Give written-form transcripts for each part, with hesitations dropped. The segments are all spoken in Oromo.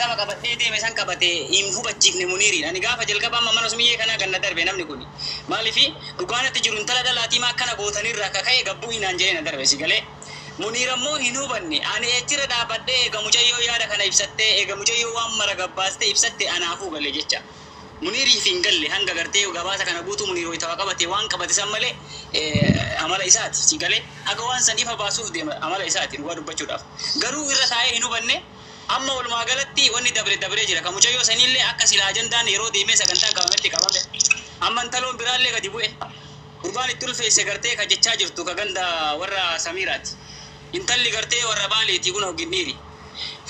kama qabatee deeme san qabatee hin hubachiifne Muniiriin ani gaafa jalqabaa mana Usmiyyee kana ganna darbe namni kun maaliif dhugaanatti jiru intala dhalaatii maa kana gootanirra akka ka'e gabbuu hinaan jedhee na darbe si galee Muniir ammoo hin hubanne ani ejjira dhaabadhee eega mucayyoo yaada kana ibsattee eega mucayyoo waan mara gabbaaste ibsatte anaafuu galee jecha Muniiriif hin galle hanga gartee gabaasa kana guutuu Muniir wayita qabate waan qabate san malee amala isaati si galee aga waan san ifa baasuuf deema amala isaati dhugaa dubbachuudhaaf garuu irra taa'ee hin hubanne amma walumaa galatti wanni dabre jira ka mucayyoo sanillee akka sila ajandaan yeroo deemee sagantaan qabametti qabame amma intaloon biraallee gadi bu'e gurbaan itti ulfeesse gartee ka jechaa jirtu ka ganda warra Samiiraati intalli gartee warra Baaleeti kun hogginniiri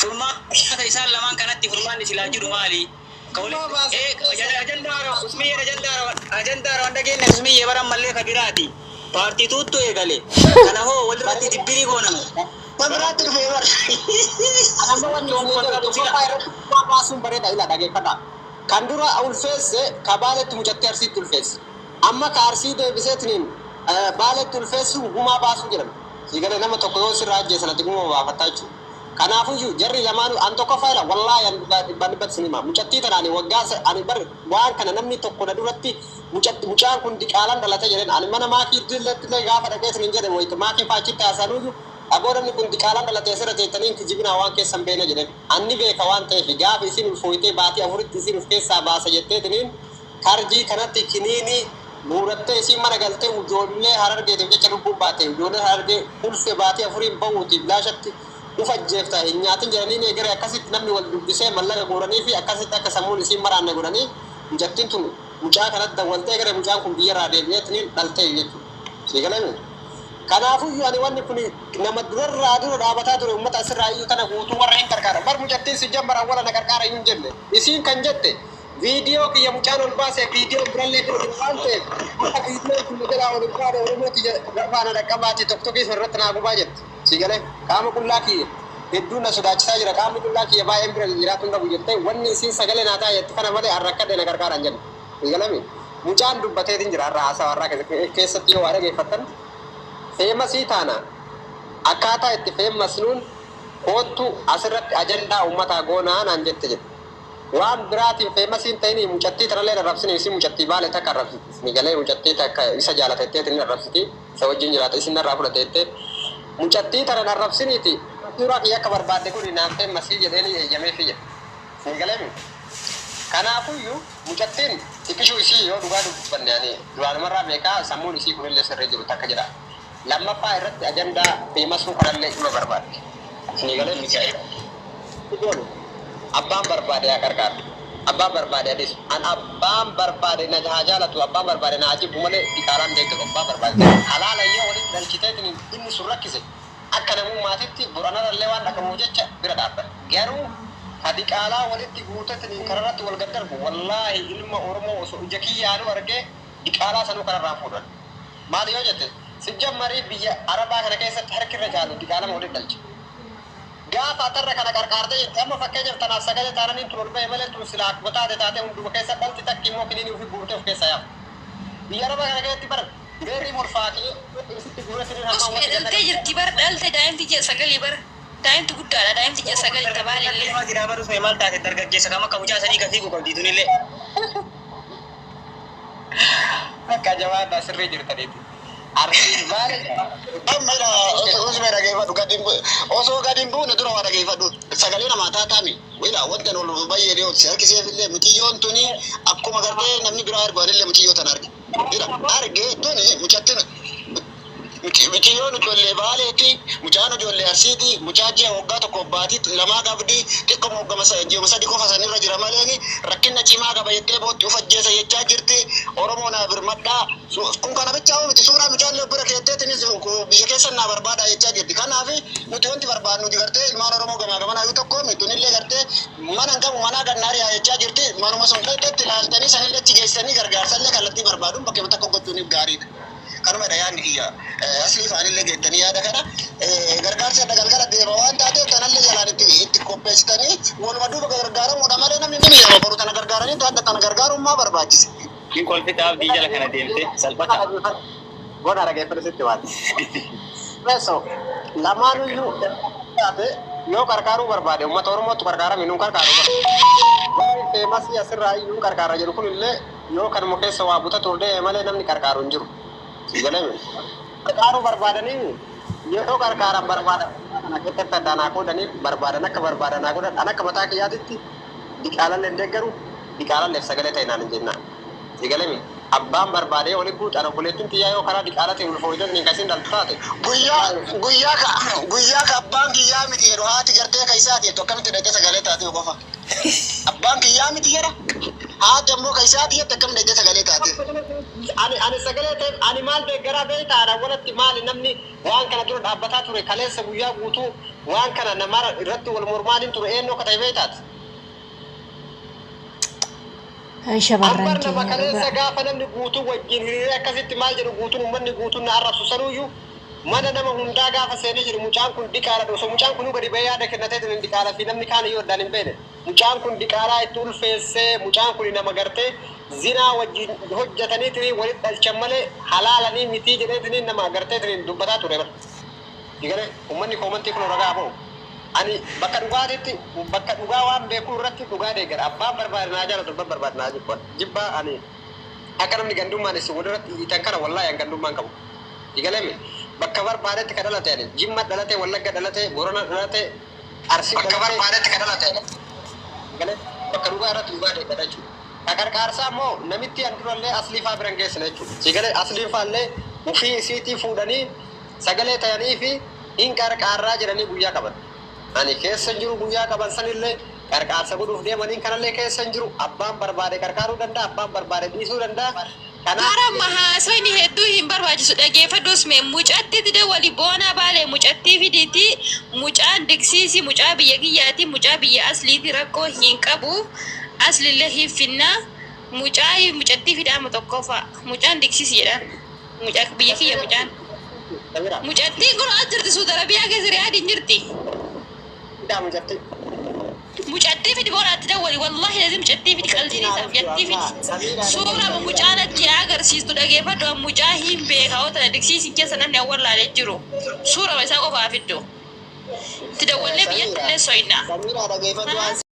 furmaata isaan lamaan kanatti furmaanni silaa jiru maali ajandaara wanda keenya Usmiyyee baran mallee ka biraati paartii tuuttu eegale kana hoo walirratti dibbirii gooname Pemberat itu fever. Langsung berita ilah daging kata. Kandura awal face kabale tu mujatti arsi tul face. Amma ka arsi de bisetnin bale tul face huma basu jiran. Sigale nama tokko siraaje sanati huma wa fatachu. Kanafu ju jarri lamanu anto ko fayla wallahi an banbat sinima mujatti tanani waggas ani bar waan kana namni tokko na duratti mucaan kun diqalan dalata jedhen ani mana ma ki dillet le gafa dage sinin jedhe moy ma ki fachi ta sanuju Agora ni kun dikalan dalate sira teetanin kijibina waan keessan beena jedhan anni beeka waan ta'eef gaafa isin ulfooytee baatii afuritti isin ulfeessaa baasa jetteetiniin karjii kanatti kiniini muurattee isin mana galtee ijoollee harargeetiif jecha lubbuun baate ijoollee harargee ulfe baatii afuriin bahuutiif laashatti ufajjeefta hin nyaatin jedhaniin eegare akkasitti namni wal dubbisee mallaqa guuranii fi akkasitti akka sammuun isin maraanne godhanii mijattiin tun mucaa kanatti dawwaltee eegare mucaan kun biyyarraa deebi'eetiniin dhaltee jechuudha siigalame Kanafu ani wanni kun nama durarraa dura dhaabataa ture ummata asirraa iyyuu kana guutuu warra hin gargaara bar mucattiin si jammara wala na gargaara hin jenne isiin kan jette viidiyoo kiyya mucaan ol baase viidiyoo birallee bira waan ta'eef akka viidiyoo kun jedhaa ol baade oromooti faana dhaqqabaati tokkokkii irratti naa gubaa jette si galee qaama qullaa kiyya hedduun na sodaachisaa jira qaamni qullaa kiyya baay'een bira jiraatu hin qabu jettee wanni isiin sagalee naa ta'a jette kana malee harrakkadhe na gargaara hin jenne si galee mucaan dubbateetiin jira har'a haasaa warraa keessatti yoo waa dhageeffattan famous itana akata itti famous nun kootu asirratti ajandaa ummata goona nan jette jette waan biraatiin famous in ta'ini mucatti taralee rabsini isi mucatti baale takka rabsiti ni galee mucatti takka isa jaalatettee tin rabsiti isa wajjin jiraata isin narraa fudhateette mucatti tarana rabsiniti suuraa kiyya akka barbaadde kun naan famous jedheeni eeyyamee fiyya ni galee kanaafuyyuu mucattiin tikishuu isii yoo dhugaa dubbanne ani duraanumarraa beekaa sammuun isii kunillee sirree jiru takka jedha Lama pa irat agenda famous ko kanalle ilo barbad. Sinigale Mikael. Betul. Abang barbad ya karkar. Abang barbad ya dis. An abang barbad na jahajala tu abang barbad na aji bumale dikaran dek abang barbad. Halala iyo wali dan kita ini surak kise. Akan mu matiti burana lewan nak mujacha berada. Garu hadikala wali tiguta tini kararat wal gadar wallahi ilma ormo so jaki yaru arge dikala sanu karara fudan. Mali yo jete. Sejamari biya Araba kana keessa harkirra jaalu diqala moodi dalchi gaafa atarra kana qarqaarte amma fakkeenya tana sagale taanani turbe male tu silak bata de taate hundu keessa dalti takki mo kinini ufi buurte of keessa yaa biya Araba kana keessatti bar beeri morfaaki isitti guurasiin hamma wajjin dalte jirti bar dalte daa'imti je sagale bar daa'imti guddaadha daa'imti je sagale tabaalillee ma jira baru fe mal taate dargaggeessa kama kamucaa sanii gatii ku qabdi tunillee akka jawaada sirrii jirtaniiti Arti bale amma usme rage fadu gadin oso gadin bu neduro wada ge fadu sagale na mata tami wila wonte no baye de otsi arki se fille mutiyon tuni akkuma garde namni bira argo alle mutiyo tan arge dira arge tuni muchatina mutiyon jolle bale ti muchano jolle arsidi muchaje wogga to ko bati lama gabdi tikko mo gama sa je masadi ko fasani rajira maleni rakkinna cima ga bayette bo tu fajje sa yecha jirti oromo na birmadda kun kana bichawo miti sura muchalle bura kete tini ko biye kessa na barbada yecha jirti kanafi muti wonti barbadu digarte ilman oromo gama gama na yuto ko mitunille garte manan gamu mana gannari yecha jirti manuma son kete tilaltani sanille tigesani gargarsalle kallati barbadu bakke mata ko gotuni gari kanuma dayani iya asli faanille gettani yaada kana gargaarsa dagalgala deema waan taate tanalle jalaanitti itti qopheessitanii waluma duuba gargaaramu dhamale namni ni miidhama boru tana gargaaranii taata tana gargaarummaa barbaachise. Kin kolfita abdii jala kana deemte salphata. Bona rageeffate sitti waati. Reso lamaanu iyyuu taate yoo qarqaaruu barbaade uummata Oromootu qarqaara minuun qarqaaru. Warri feemasii asirraa iyyuu qarqaara jedhu kun illee yoo kanuma keessa waa butatu illee malee namni qarqaaru hin jiru. Sigalame. Qarqaaruu barbaadanii yoo qarqaaran barbaadan kana keessatti addaanaa qoodanii barbaadan akka barbaadanaa godhan an akka mataa kiyyaatitti diqaalallee deeggaru diqaalalleef sagalee ta'e naan hin jennaan. Sigalame. Abbaan barbaadee wali guutaan obboleettiin xiyyaa yoo karaa diqaalatti ulfooydan ni kasin daltaate. Guyyaa ka abbaan kiyyaa miti jedhu haati gartee ka isaati jettu akkamitti dhaqee sagalee taate qofa. Abbaan kiyyaa miti jedha haati ammoo ka isaati jettu akkamitti dhaqee sagalee taate. Ani sagalee ta'e ani maal deeggaraa beektaadha walatti maali namni waan kana dura dhaabbataa ture kaleessa guyyaa guutuu waan kana nama irratti wal mormaaliin ture eenyoo ka ta'e beektaati. Ambar nama kaleessa gaafa namni guutuu wajjin hiriiree akkasitti maal jedhu guutuun uummanni guutuun na arrabsu sanuuyyuu mana nama hundaa gaafa seenee jiru mucaan kun diqaala osoo mucaan kun gadi bahee yaada kennatee jiru diqaala fi namni kaan iyyuu addaan hin beekne mucaan kun diqaalaa itti ulfeessee mucaan kun nama gartee zinaa wajjin hojjetanii tirii walitti dhalchan malee halaalanii mitii jedhee nama gartee tirii dubbataa ture bara. Digalee uummanni koomantii kun ragaa bahu. Ani bakka dhugaatitti bakka dhugaa waan beekuu irratti dhugaa deeggara abbaan barbaade naa jaalatu abbaan barbaade naa jibba ani akka namni gandummaan isin walirratti hiitan kana wallaahi an gandummaan qabu. Digalame bakka barbaadetti ka dhalate ani jimma dhalate wallagga dhalate borona dhalate arsii bakka barbaadetti ka dhalate digalee bakka dhugaa irratti dhugaa deeggara jechuudha. Ka qarqaarsaa immoo namitti an durallee asliifaa biran geessina jechuudha. Digalee asliifaallee ufii isiitii fuudhanii sagalee ta'anii fi hin qarqaarraa jedhanii guyyaa qaban. Ani keessa jiru guyyaa qaban sanillee qarqaarsa godhuuf deemaniin kanallee keessa jiru abbaan barbaade qarqaaruu danda'a abbaan barbaade dhiisuu danda'a. Gara mahaasoonni hedduu hin barbaachisu dhageeffadhuus mee mucatti dide wali boonaa baalee mucattii fidiiti mucaan diksiisi mucaa biyya kiyyaati mucaa biyya asliiti rakkoo hin qabu aslillee hin finna mucaa mucattii fidaama tokkoffaa mucaan diksiisi jedhan mucaa biyya kiyya mucaan mucattii kun as jirti Suudarabiyaa keessa riyaadiin jirti. Mucattii fidi boraatti dawwali wallahi lazim mucattii fidi qalbii isaaf jattii fidi suura mucaanatti agarsiistu dhageeffadhu mucaa hin beeka oota diksiisin keessa namni awwal laalee jiru suura isaa qofaa fiddu itti dawwallee biyyatti illee soyinaa.